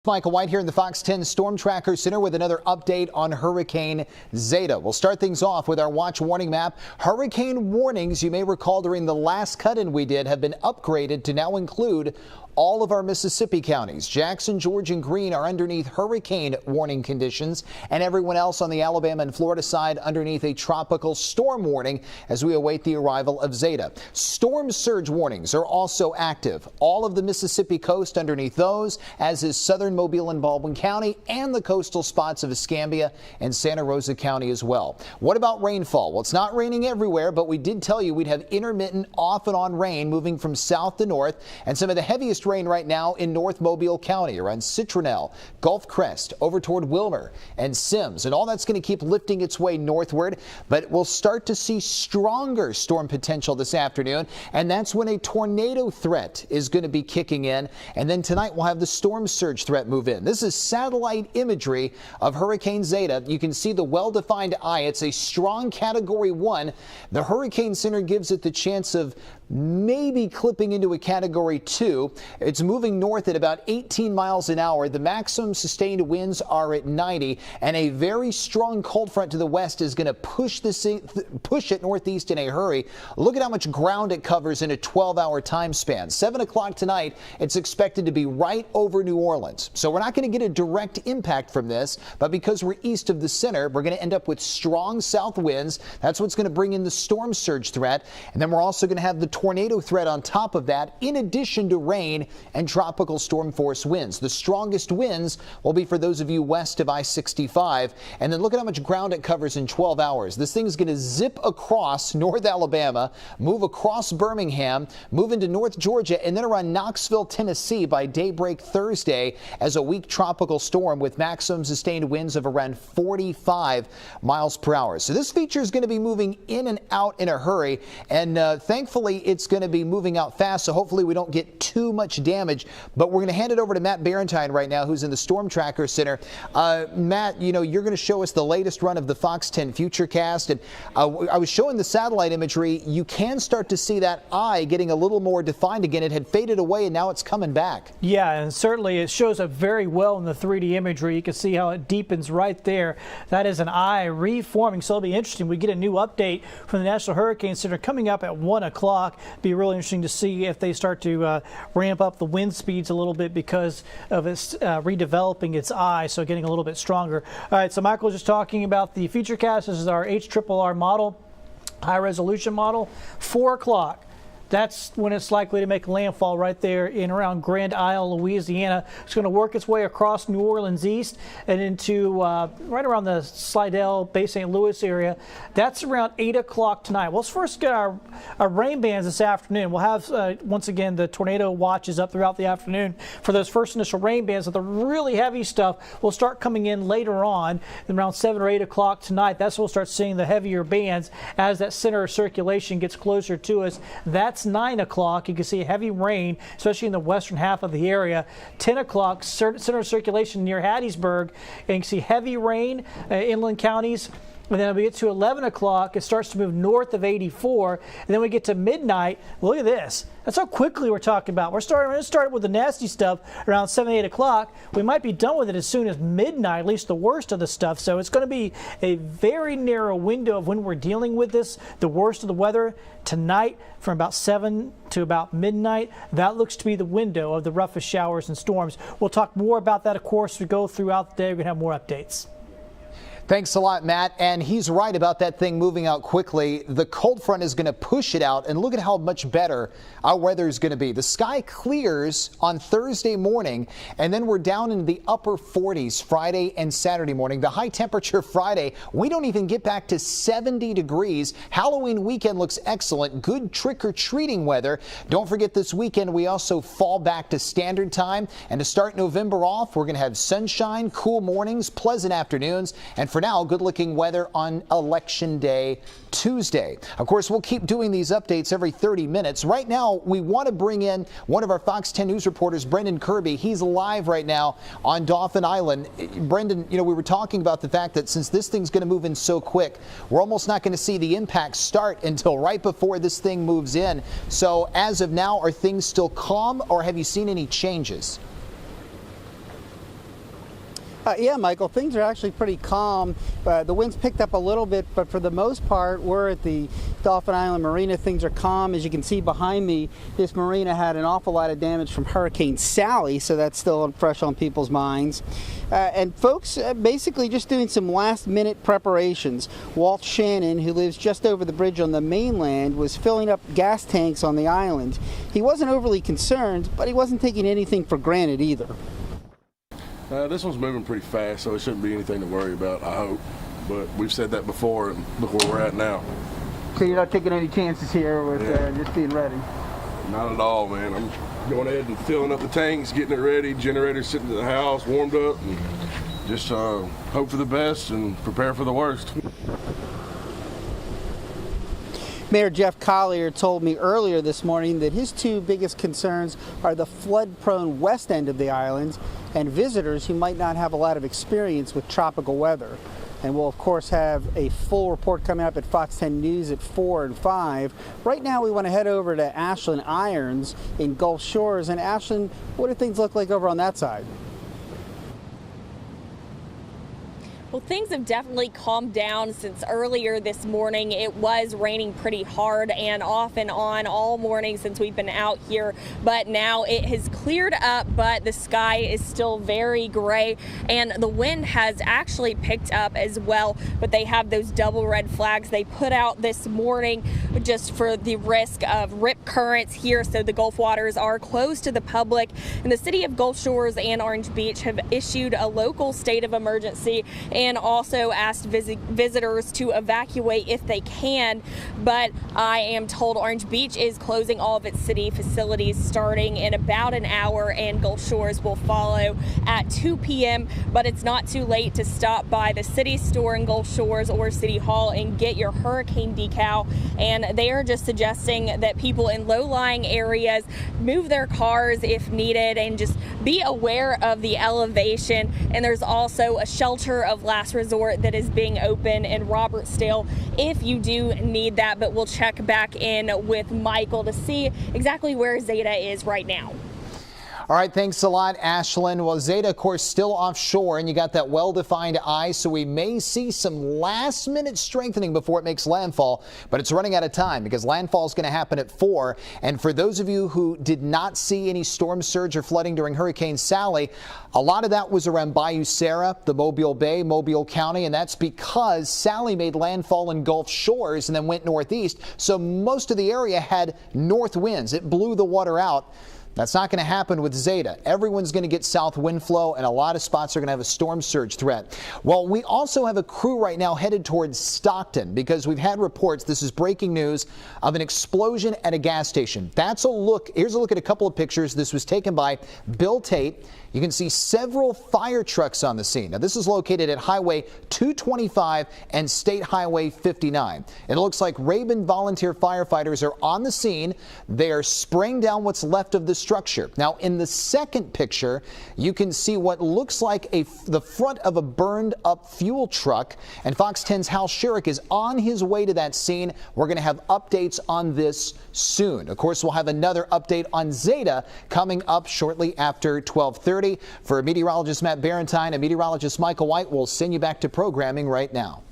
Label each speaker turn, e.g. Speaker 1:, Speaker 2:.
Speaker 1: Michael White here in the FOX10 StormTracker Center with another update on Hurricane Zeta. We'll start things off with our watch warning map. Hurricane warnings, you may recall during the last cut-in we did, have been upgraded to now include all of our Mississippi counties. Jackson, George, and Greene are underneath hurricane warning conditions, and everyone else on the Alabama and Florida side underneath a tropical storm warning as we await the arrival of Zeta. Storm surge warnings are also active. All of the Mississippi coast underneath those, as is southern Mobile and Baldwin County and the coastal spots of Escambia and Santa Rosa County as well. What about rainfall? Well, it's not raining everywhere, but we did tell you we'd have intermittent off and on rain moving from south to north, and some of the heaviest rain right now in North Mobile County around Citronelle, Gulf Crest, over toward Wilmer and Sims, and all that's going to keep lifting its way northward. But we'll start to see stronger storm potential this afternoon, and that's when a tornado threat is going to be kicking in. And then tonight we'll have the storm surge threat move in. This is satellite imagery of Hurricane Zeta. You can see the well-defined eye. It's a strong Category 1. The Hurricane Center gives it the chance of maybe clipping into a Category 2. It's moving north at about 18 miles an hour. The maximum sustained winds are at 90, and a very strong cold front to the west is going to push it northeast in a hurry. Look at how much ground it covers in a 12-hour time span. 7 o'clock tonight, it's expected to be right over New Orleans. So we're not going to get a direct impact from this, but because we're east of the center, we're going to end up with strong south winds. That's what's going to bring in the storm surge threat, and then we're also going to have the tornado threat on top of that, in addition to rain and tropical storm force winds. The strongest winds will be for those of you west of I-65. And then look at how much ground it covers in 12 hours. This thing is going to zip across North Alabama, move across Birmingham, move into North Georgia, and then around Knoxville, Tennessee by daybreak Thursday as a weak tropical storm with maximum sustained winds of around 45 miles per hour. So this feature is going to be moving in and out in a hurry, and thankfully it's going to be moving out fast, so hopefully we don't get too much damage. But we're going to hand it over to Matt Barentine right now, who's in the StormTracker Center. Matt, you know, you're going to show us the latest run of the FOX10 Futurecast, and I was showing the satellite imagery. You can start to see that eye getting a little more defined again. It had faded away, and now it's coming back. Yeah, and certainly it shows up very well in the 3D imagery. You can see how it deepens right there. That is an eye reforming, so it'll be interesting. We get a new update from the National Hurricane Center coming up at 1 o'clock. Be really interesting to see if they start to ramp up the wind speeds a little bit because of its redeveloping its eye, so getting a little bit stronger. All right, so Michael was just talking about the Futurecast. This is our HRRR model, high resolution model. 4 o'clock. That's when it's likely to make landfall right there in around Grand Isle, Louisiana. It's going to work its way across New Orleans east and into right around the Slidell, Bay St. Louis area. That's around 8 o'clock tonight. Well, let's first get our rain bands this afternoon. We'll have, once again, the tornado watches up throughout the afternoon for those first initial rain bands. But the really heavy stuff will start coming in later on, around 7 or 8 o'clock tonight. That's when we'll start seeing the heavier bands as that center of circulation gets closer to us. That's 9 o'clock. You can see heavy rain, especially in the western half of the area. 10 o'clock, center of circulation near Hattiesburg, and you can see heavy rain, inland counties. And then we get to 11 o'clock, it starts to move north of 84, and then we get to midnight. Look at this. That's how quickly we're talking about. We're going to start with the nasty stuff around 7, 8 o'clock. We might be done with it as soon as midnight, at least the worst of the stuff. So it's going to be a very narrow window of when we're dealing with this, the worst of the weather. Tonight, from about 7 to about midnight, that looks to be the window of the roughest showers and storms. We'll talk more about that, of course, as we go throughout the day. We're going to have more updates. Thanks a lot, Matt. And he's right about that thing moving out quickly. The cold front is going to push it out, and look at how much better our weather is going to be. The sky clears on Thursday morning, and then we're down into the upper 40s Friday and Saturday morning. The high temperature Friday, we don't even get back to 70 degrees. Halloween weekend looks excellent. Good trick-or-treating weather. Don't forget this weekend we also fall back to standard time. And to start November off, we're going to have sunshine, cool mornings, pleasant afternoons, and for now, good-looking weather on Election Day Tuesday. Of course, we'll keep doing these updates every 30 minutes. Right now, we want to bring in one of our Fox 10 News reporters, Brendan Kirby. He's live right now on Dauphin Island. Brendan, you know, we were talking about the fact that since this thing's going to move in so quick, we're almost not going to see the impact start until right before this thing moves in. So as of now, are things still calm, or have you seen any changes?
Speaker 2: Yeah, Michael, things are actually pretty calm. The winds picked up a little bit, but for the most part, we're at the Dauphin Island Marina. Things are calm. As you can see behind me, this marina had an awful lot of damage from Hurricane Sally, so that's still fresh on people's minds. And folks basically just doing some last-minute preparations. Walt Shannon, who lives just over the bridge on the mainland, was filling up gas tanks on the island. He wasn't overly concerned, but he wasn't taking anything for granted either.
Speaker 3: This one's moving pretty fast, so it shouldn't be anything to worry about, I hope. But we've said that before, and look where we're at now.
Speaker 2: So you're not taking any chances here with just being ready?
Speaker 3: Not at all, man. I'm going ahead and filling up the tanks, getting it ready, generators sitting at the house, warmed up, and just hope for the best and prepare for the worst.
Speaker 2: Mayor Jeff Collier told me earlier this morning that his two biggest concerns are the flood-prone west end of the island and visitors who might not have a lot of experience with tropical weather. And we'll, of course, have a full report coming up at Fox 10 News at 4 and 5. Right now, we want to head over to Ashland Irons in Gulf Shores. And Ashland, what do things look like over on that side?
Speaker 4: Well, things have definitely calmed down since earlier this morning. It was raining pretty hard and off and on all morning since we've been out here, but now it has cleared up, but the sky is still very gray and the wind has actually picked up as well, but they have those double red flags they put out this morning just for the risk of rip currents here, so the Gulf waters are closed to the public, and the city of Gulf Shores and Orange Beach have issued a local state of emergency and also asked visitors to evacuate if they can. But I am told Orange Beach is closing all of its city facilities starting in about an hour, and Gulf Shores will follow at 2 p.m. But it's not too late to stop by the city store in Gulf Shores or City Hall and get your hurricane decal. And they are just suggesting that people in low-lying areas move their cars if needed and just be aware of the elevation. And there's also a shelter of last resort that is being open in Robertsdale if you do need that, but we'll check back in with Michael to see exactly where Zeta is right now.
Speaker 1: All right, thanks a lot, Ashlyn. Well, Zeta, of course, still offshore, and you got that well-defined eye, so we may see some last-minute strengthening before it makes landfall, but it's running out of time because landfall is going to happen at 4. And for those of you who did not see any storm surge or flooding during Hurricane Sally, a lot of that was around Bayou Sara, the Mobile Bay, Mobile County, and that's because Sally made landfall in Gulf Shores and then went northeast, so most of the area had north winds. It blew the water out. That's not going to happen with Zeta. Everyone's going to get south wind flow, and a lot of spots are going to have a storm surge threat. Well, we also have a crew right now headed towards Stockton because we've had reports, this is breaking news, of an explosion at a gas station. That's a look. Here's a look at a couple of pictures. This was taken by Bill Tate. You can see several fire trucks on the scene. Now, this is located at Highway 225 and State Highway 59. It looks like Rabun volunteer firefighters are on the scene. They are spraying down what's left of the structure. Now, in the second picture, you can see what looks like the front of a burned up fuel truck. And Fox 10's Hal Sherrick is on his way to that scene. We're going to have updates on this soon. Of course, we'll have another update on Zeta coming up shortly after 12:30. For meteorologist Matt Barentine and meteorologist Michael White, we'll send you back to programming right now.